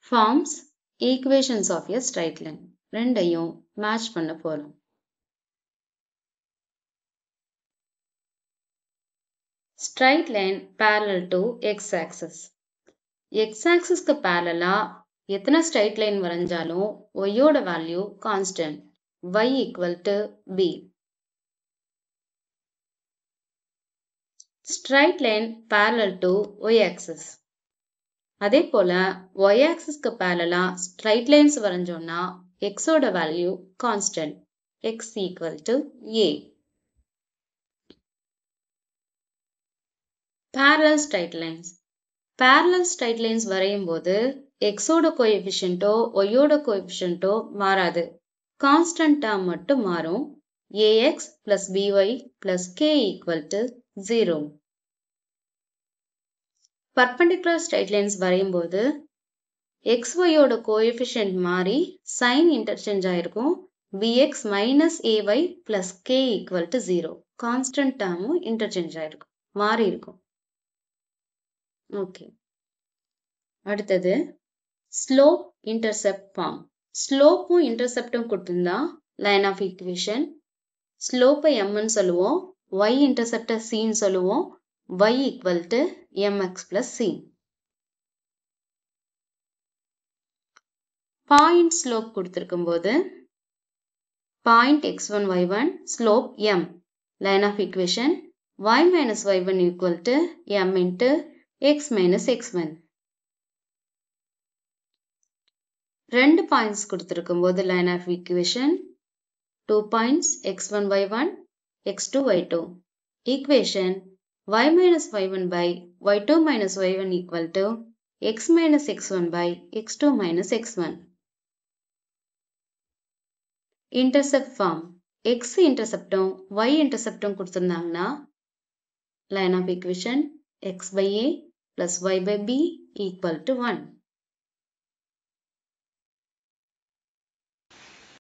forms equations of a straight line. ரெண்டையும் match பண்ண போறோம். Straight line parallel to x-axis. x-axis க்கு parallel எத்தனை straight line வரைஞ்சாலும் y ஓட value constant. y equal to b. Straight line parallel to y-axis. அதே போல y-axis க்கு parallel straight lines வரைஞ்சோம்னா x ஓட value constant. x equal to a. Parallel straight lines. Parallel straight lines வரையும்போது x ஓட coefficient y ஓட coefficient மாறாது. Constant term மட்டும் மாறும். ax plus by plus k equal to 0. Perpendicular straight lines வரையும்போது xy ஓட coefficient மாறி sign interchange ஆயிருக்கும். bx minus ay plus k equal to 0. Constant term interchange ஆயிருக்கும். மாறி இருக்கும். Okay. அடுத்தது slope intercept form. slope intercept கொடுத்திருந்தா line of equation. slope m ன்னு சொல்லுவோம். y intercept c ன்னு சொல்லுவோம். y equal to mx plus c. Point slope கொடுத்திருக்கும்போது point x1 y1 slope m. line of equation y minus y1 equal to m into x minus x1. ரெண்டு points கொடுத்திருக்கும்போது line of equation 2 points x1 y1 x2 y2. equation y minus y1 by y2 minus y1 equal to x minus x1 by x2 minus x1. Intercept form. x intercept y intercept கொடுத்திருந்தாங்கன்னா line of equation x by a plus y by b equal to 1.